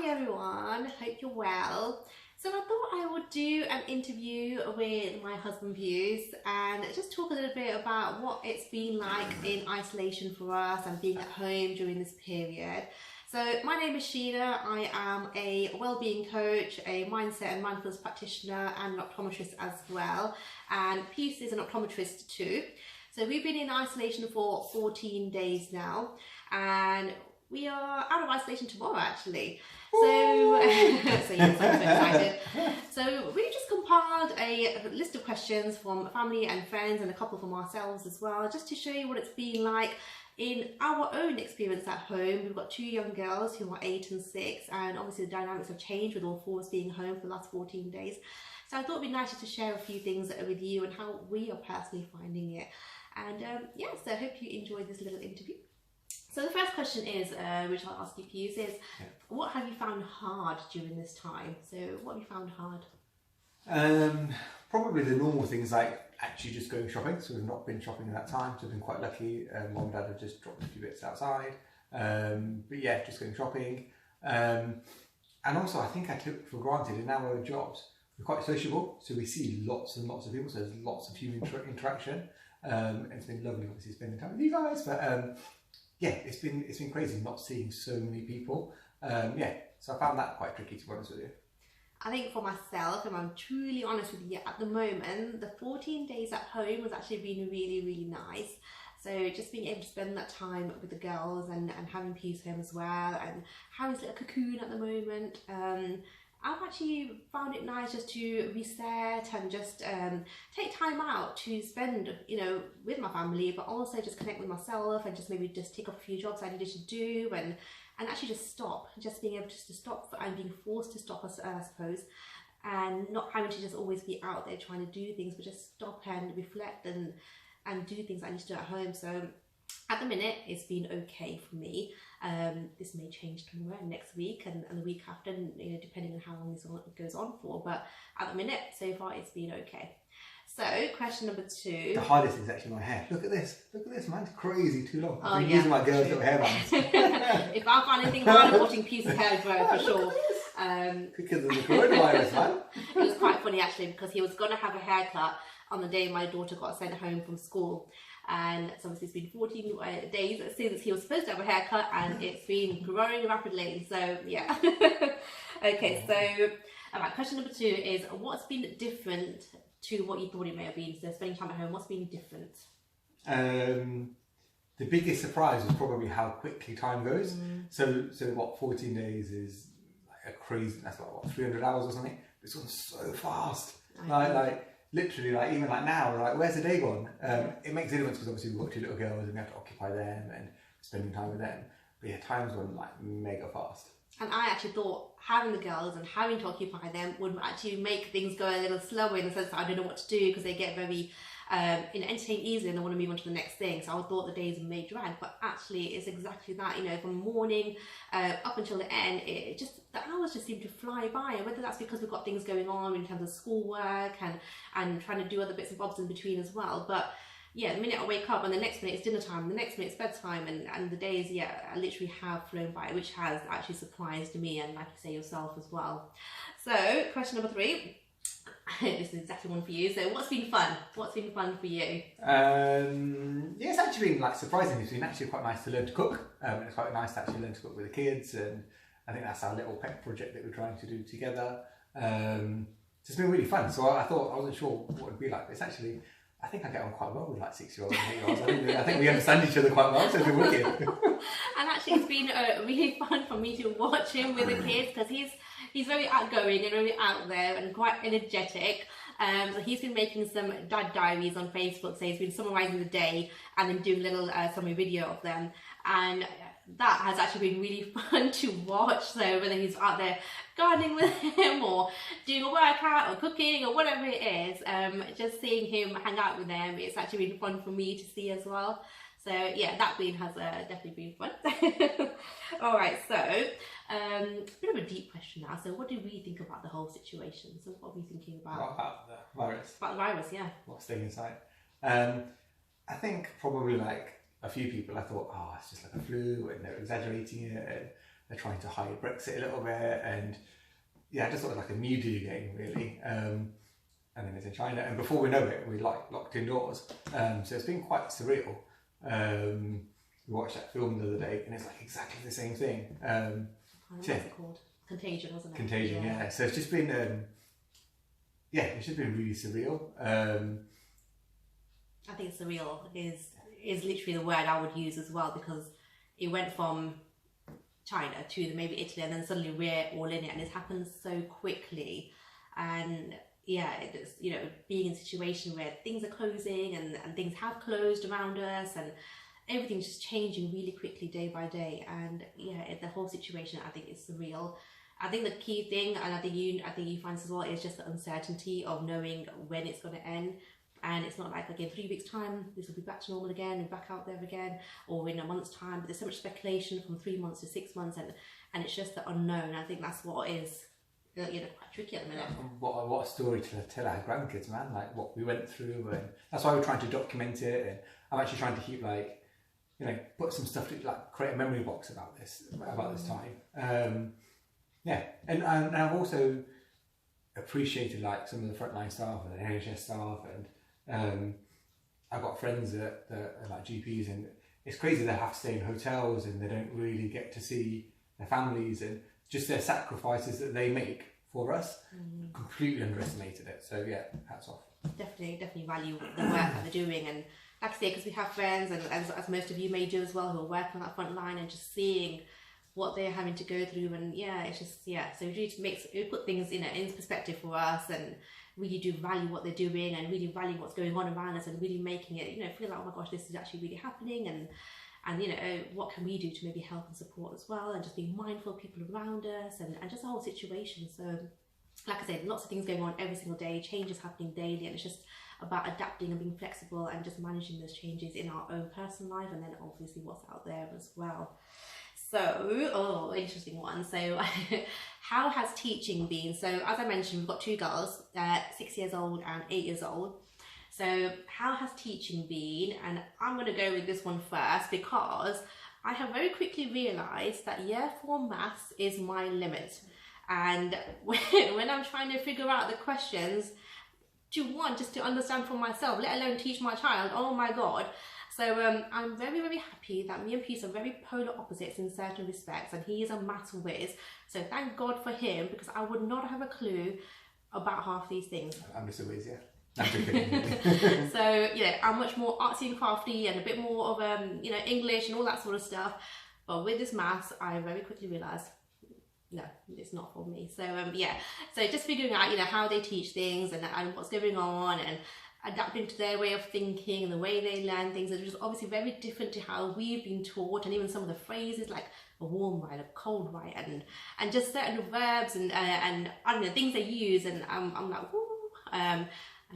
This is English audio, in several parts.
Hi everyone, hope you're well. So I thought I would do an interview with my husband Views and just talk a little bit about what it's been like in isolation for us and being at home during this period. So my name is Sheena. I am a wellbeing coach, a mindset and mindfulness practitioner and an optometrist as well. And Pius is an optometrist too. So we've been in isolation for 14 days now and we are out of isolation tomorrow actually. So, yes, I'm so excited. So we just compiled a list of questions from family and friends and a couple from ourselves as well, just to show you what it's been like in our own experience at home. We've got two young girls who are 8 and 6, and obviously the dynamics have changed with all four of us being home for the last 14 days. So I thought it'd be nice just to share a few things with you and how we are personally finding it. And yeah, so I hope you enjoyed this little interview. So the first question is, which I'll ask you, Pius, is what have you found hard during this time? So what have you found hard? Probably the normal things like actually just going shopping. So we've not been shopping at that time, so we've been quite lucky. Mum and Dad have just dropped a few bits outside. But yeah, just going shopping. And also I think I took for granted in our jobs, we're quite sociable. So we see lots and lots of people, so there's lots of human interaction. And it's been lovely obviously spending time with you guys, but yeah, it's been crazy not seeing so many people. Yeah, so I found that quite tricky, to be honest with you. I think for myself, if I'm truly honest with you, at the moment, the 14 days at home has actually been really, really nice. So just being able to spend that time with the girls and having Pius home as well, and having a little cocoon at the moment. I've actually found it nice just to reset and just take time out to spend, you know, with my family, but also just connect with myself and just maybe just tick off a few jobs I needed to do and actually just stop, just being able to stop and being forced to stop, I suppose, and not having to just always be out there trying to do things, but just stop and reflect and do things I need to do at home. So at the minute, it's been okay for me. This may change tomorrow and next week and the week after, you know, depending on how long this goes on for. But at the minute, so far, it's been okay. So, question number 2. The hardest is actually my hair. Look at this, man. It's crazy too long. Oh, I've been using my girl's little hairbands. If I find anything hard, I'm watching Pius' hair grow for sure. Because of the coronavirus, man. It was quite funny actually because he was going to have a haircut on the day my daughter got sent home from school. And so obviously it's been 14 days since he was supposed to have a haircut and it's been growing rapidly. So yeah. Okay, so alright, question number 2 is what's been different to what you thought it may have been? So spending time at home, what's been different? The biggest surprise was probably how quickly time goes. So what, 14 days is like a crazy, that's like what, 300 hours or something? It's gone so fast. Like literally, like even like now, like where's the day gone? It makes a difference because obviously we've got 2 little girls and we have to occupy them and spending time with them. But yeah, time's gone like mega fast. And I actually thought having the girls and having to occupy them would actually make things go a little slower in the sense that I don't know what to do because they get very entertained easily and they want to move on to the next thing. So I thought the days may drag, but actually it's exactly that, you know, from morning up until the end, the hours just seem to fly by. And whether that's because we've got things going on in terms of schoolwork and trying to do other bits and bobs in between as well. But yeah, the minute I wake up and the next minute it's dinner time, the next minute it's bedtime, and the days, yeah, I literally have flown by, which has actually surprised me and like you say yourself as well. So question number 3, this is exactly one for you. So what's been fun? What's been fun for you? Yeah, it's actually been like surprisingly, it's been actually quite nice to learn to cook. It's quite nice to actually learn to cook with the kids, and I think that's our little pet project that we're trying to do together. It's been really fun. So I thought, I wasn't sure what it would be like. It's actually, I think I get on quite well with like 6-year-olds and 8-year-olds. I think we understand each other quite well, so it's been wicked. And actually it's been really fun for me to watch him with the kids because he's very outgoing and very out there and quite energetic. So he's been making some dad diaries on Facebook, so he's been summarising the day and then doing a little summary video of them. And that has actually been really fun to watch. So whether he's out there gardening with him or doing a workout or cooking or whatever it is, just seeing him hang out with them, it's actually been fun for me to see as well. So yeah, that been has definitely been fun. All right, so a bit of a deep question now. So what do we think about the whole situation? So what are we thinking about? What about the virus? About the virus, yeah. What's staying inside? I think probably like a few people, I thought, oh, it's just like a flu and they're exaggerating it. they're trying to hide Brexit a little bit, and yeah, I just thought it was like a new game really. And then it's in China, and before we know it, we're like locked indoors. So it's been quite surreal. We watched that film the other day, and it's like exactly the same thing. What's it called? Contagion, wasn't it? Contagion, yeah. So it's just been, it's just been really surreal. I think surreal is literally the word I would use as well, because it went from China to maybe Italy, and then suddenly we're all in it, and it's happened so quickly. And yeah, it's, you know, being in a situation where things are closing and things have closed around us, and everything's just changing really quickly day by day. And yeah, the whole situation, I think, is surreal. I think the key thing, and I think you find this as well, is just the uncertainty of knowing when it's going to end. And it's not like, okay, in 3 weeks' time, this will be back to normal again and back out there again, or in a month's time. But there's so much speculation from 3 months to 6 months, and it's just the unknown. I think that's what is, you know, quite tricky at the minute. What a story to tell our grandkids, man! Like what we went through, and that's why we're trying to document it. And I'm actually trying to keep, like, you know, put some stuff to, like, create a memory box about this time. Yeah, and I've also appreciated, like, some of the frontline staff and the NHS staff, and I've got friends that are like GPs, and it's crazy they have to stay in hotels and they don't really get to see their families, and just their sacrifices that they make for us. Completely underestimated it. So yeah, hats off. Definitely value the work that they're doing, and like I say, because we have friends, and as most of you may do as well, who are working on that front line, and just seeing what they're having to go through. And yeah, it's just, yeah, so it put things in perspective for us, and really do value what they're doing, and really value what's going on around us, and really making it, you know, feel like, oh my gosh, this is actually really happening, and you know, what can we do to maybe help and support as well, and just be mindful of people around us, and just the whole situation. So like I said, lots of things going on every single day, changes happening daily, and it's just about adapting and being flexible and just managing those changes in our own personal life, and then obviously what's out there as well. So, interesting one. So, how has teaching been? So, as I mentioned, we've got two girls, 6 years old and 8 years old. So, how has teaching been? And I'm going to go with this one first, because I have very quickly realised that year 4 maths is my limit. And when I'm trying to figure out the questions, just to understand for myself, let alone teach my child, oh my God. So I'm very, very happy that me and Peace are very polar opposites in certain respects, and he is a maths whiz. So thank God for him, because I would not have a clue about half these things. I'm just a whiz, yeah. So yeah, I'm much more artsy and crafty, and a bit more of you know, English and all that sort of stuff. But with this maths, I very quickly realised, no, it's not for me. So yeah, so just figuring out, you know, how they teach things, and what's going on, and adapting to their way of thinking and the way they learn things, which is obviously very different to how we've been taught, and even some of the phrases like a warm right, a cold right, and just certain verbs and I don't know, things they use, and I'm like, whoo. I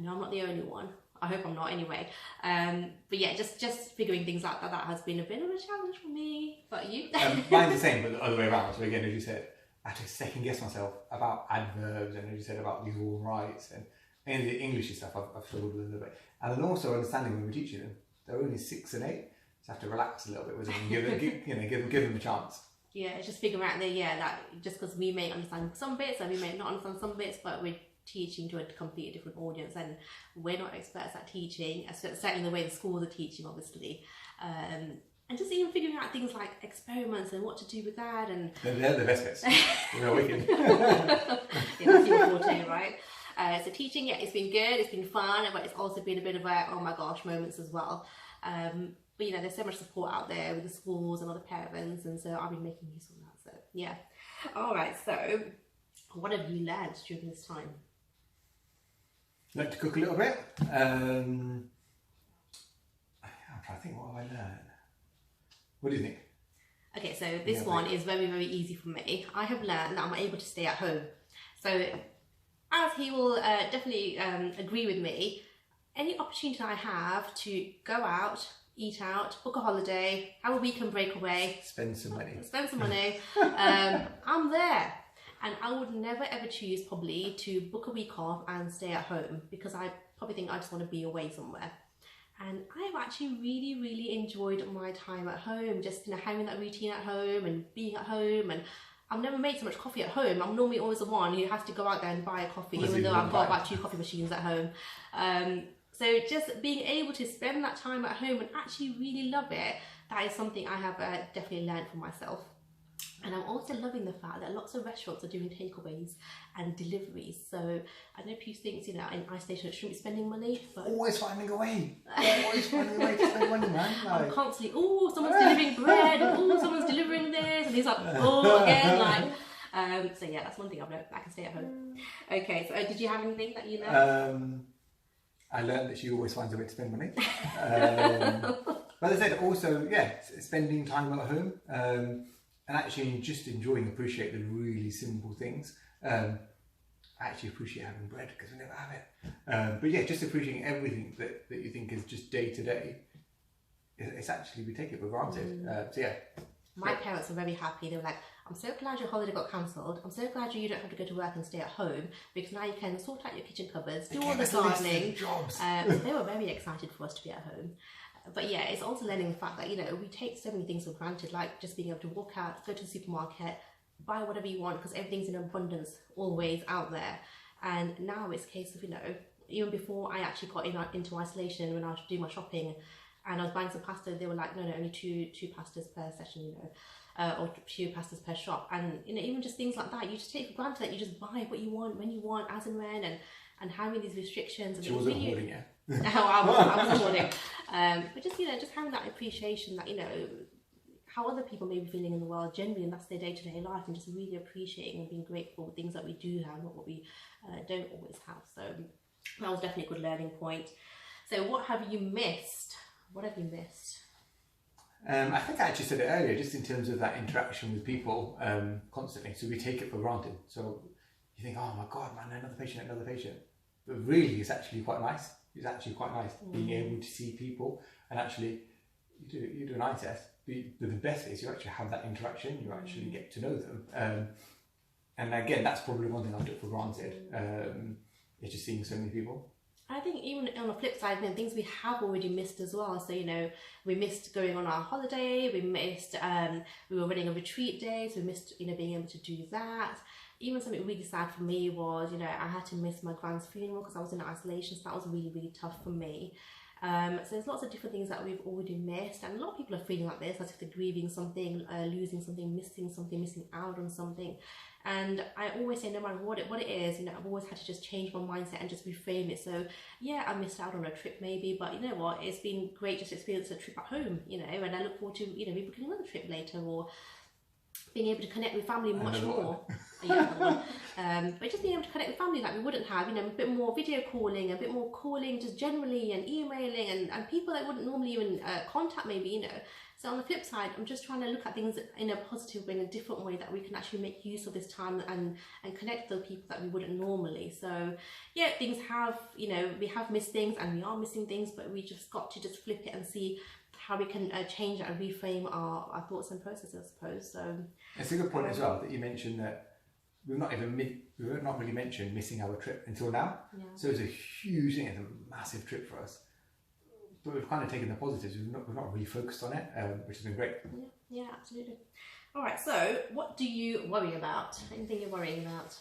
know I'm not the only one. I hope I'm not anyway. But yeah, just figuring things like that has been a bit of a challenge for me. But you? Mine's the same, but the other way around. So again, as you said, I had to second guess myself about adverbs, and as you said, about these warm rights, and the English stuff I've struggled with a little bit. And then also understanding when we're teaching them, they're only 6 and 8, so I have to relax a little bit with them and give them a chance. Yeah, it's just figuring out that just because we may understand some bits and we may not understand some bits, but we're teaching to a completely different audience, and we're not experts at teaching, certainly the way the schools are teaching, obviously. And just even figuring out things like experiments and what to do with that, and they're the best bits. They're wicked. Yeah, that's your forte, right? So teaching, yeah, it's been good, it's been fun, but it's also been a bit of a oh my gosh moments as well. But you know, there's so much support out there with the schools and other parents, and so I've been making use of that. So yeah. All right. So, what have you learned during this time? Learned to cook a little bit. I'm trying to think, what have I learned? What do you think? Okay, so this one is very, very easy for me. I have learned that I'm able to stay at home. So, as he will definitely agree with me, any opportunity I have to go out, eat out, book a holiday, have a weekend breakaway, spend some money, I'm there. And I would never ever choose probably to book a week off and stay at home, because I probably think I just want to be away somewhere. And I've actually really enjoyed my time at home, just having that routine at home and being at home. And I've never made so much coffee at home. I'm normally always the one who has to go out there and buy a coffee, even though I've got about 2 coffee machines at home. So just being able to spend that time at home and actually really love it, that is something I have definitely learned for myself. And I'm also loving the fact that lots of restaurants are doing takeaways and deliveries. So I know people think, in isolation, it shouldn't be spending money, but always finding a way. Always finding a way to spend money, man. I'm constantly, someone's delivering bread, and someone's delivering this, and he's like, again, so yeah, that's one thing I've learned. I can stay at home. Okay, so did you have anything that you learned? I learned that she always finds a way to spend money. But as I said, also, spending time at home. And actually just appreciate the really simple things. I actually appreciate having bread because we never have it. But yeah, just appreciating everything that you think is just day to day. It's actually, we take it for granted. So yeah. My parents were very happy. They were like, I'm so glad your holiday got cancelled. I'm so glad you don't have to go to work and stay at home because now you can sort out your kitchen cupboards, do all the gardening. They were very excited for us to be at home. But yeah, it's also learning the fact that, we take so many things for granted, like just being able to walk out, go to the supermarket, buy whatever you want because everything's in abundance always out there. And now it's a case of, even before I actually got into isolation, when I was doing my shopping and I was buying some pasta, they were like, no, only two pastas per session, or 2 pastas per shop. And, even just things like that, you just take for granted that you just buy what you want, when you want, as and when, and having these restrictions. She wasn't hoarding it. No, I wasn't hoarding. But just, just having that appreciation that, how other people may be feeling in the world generally, and that's their day-to-day life, and just really appreciating and being grateful for things that we do have, not what we don't always have. So that was definitely a good learning point. So what have you missed? What have you missed? I think I actually said it earlier, just in terms of that interaction with people constantly. So we take it for granted. So you think, oh my God, man, another patient. But really, it's actually quite nice. It's actually quite nice being able to see people and actually you do an eye test. But the best is you actually have that interaction. You actually get to know them. And again, that's probably one thing I took for granted. It's just seeing so many people. I think even on the flip side, things we have already missed as well. So, we missed going on our holiday, we missed, we were running a retreat day, so we missed, being able to do that. Even something really sad for me was, I had to miss my grand's funeral because I was in isolation, so that was really tough for me. So there's lots of different things that we've already missed, and a lot of people are feeling like this, as if they're grieving something, losing something, missing out on something. And I always say, no matter what it is, I've always had to just change my mindset and just reframe it. So yeah, I missed out on a trip maybe, but you know what? It's been great just to experience a trip at home, and I look forward to, maybe booking another trip later, or being able to connect with family much more. But just being able to connect with family like we wouldn't have, a bit more video calling, a bit more calling just generally, and emailing, and people that wouldn't normally even contact maybe, So on the flip side, I'm just trying to look at things in a positive way, in a different way, that we can actually make use of this time and connect with people that we wouldn't normally. So yeah, things have, we have missed things and we are missing things, but we just got to just flip it and see how we can change and reframe our thoughts and processes, I suppose. So it's a good point as well that you mentioned that we've not really mentioned missing our trip until now. Yeah. So it's a huge thing, it's a massive trip for us. But we've kind of taken the positives. We've not really focused on it, which has been great. Yeah, absolutely. All right. So, what do you worry about? Anything you're worrying about?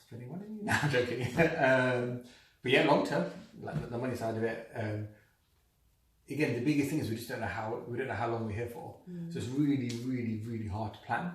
Spending money? No, I'm joking. But yeah, long term, like the money side of it. Again, the biggest thing is we don't know how long we're here for. So it's really hard to plan.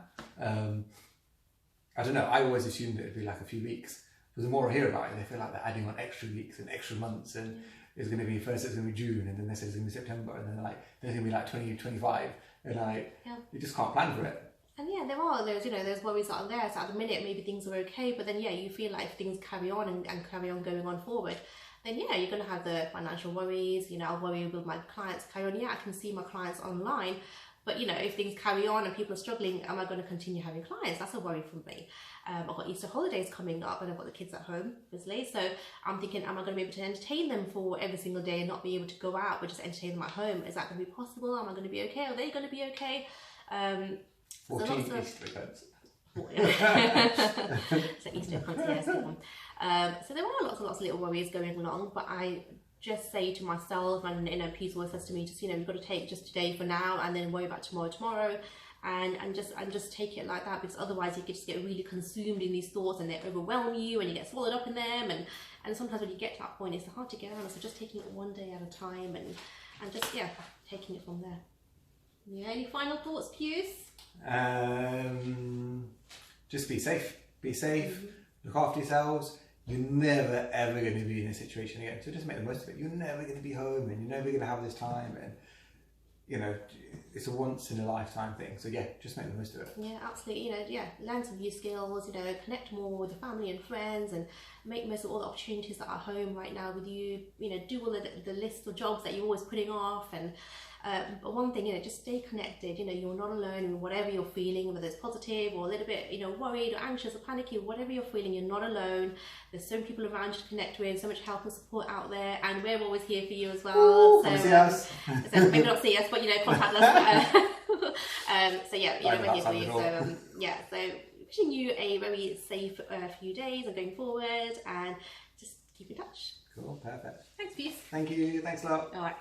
I don't know. I always assumed it'd be like a few weeks. But the more I hear about it, they feel like they're adding on extra weeks and extra months, and it's going to be first it's going to be June, and then they say it's going to be September, and then there's going to be 2025, and you just can't plan for it. And yeah, there are those, those worries that are there. So at the minute, maybe things are okay, but then you feel like if things carry on and carry on going on forward, then you're going to have the financial worries. I'll worry with my clients carry on. Yeah, I can see my clients online, but if things carry on and people are struggling, am I going to continue having clients? That's a worry for me. I've got Easter holidays coming up, and I've got the kids at home, obviously. So I'm thinking, am I going to be able to entertain them for every single day and not be able to go out, but just entertain them at home? Is that going to be possible? Am I going to be okay? Are they going to be okay? 14 Easter events. So Easter concierge. So there are lots of little worries going along, but I just say to myself, and Peace always says to me, just you've got to take just today for now, and then worry about tomorrow, and just take it like that, because otherwise you just get really consumed in these thoughts and they overwhelm you and you get swallowed up in them, and sometimes when you get to that point it's hard to get out. So just taking it one day at a time and just taking it from there. Yeah, any final thoughts, Pius? Just be safe, look after yourselves. You're never ever going to be in a situation again, so just make the most of it. You're never going to be home and you're never going to have this time, and it's a once in a lifetime thing, so just make the most of it. Yeah, absolutely. Learn some new skills, connect more with your family and friends, and make most of all the opportunities that are home right now with you. Do all the list of jobs that you're always putting off, and but one thing, just stay connected. You're not alone in whatever you're feeling, whether it's positive or a little bit, worried or anxious or panicky, whatever you're feeling, you're not alone. There's so many people around you to connect with, so much help and support out there, and we're always here for you as well. Ooh, so, see us. So maybe not see us, but contact us. So we're here for you. So wishing you a very safe few days and going forward, and just keep in touch. Cool, perfect. Thanks, Peace. Thank you. Thanks a lot. All right.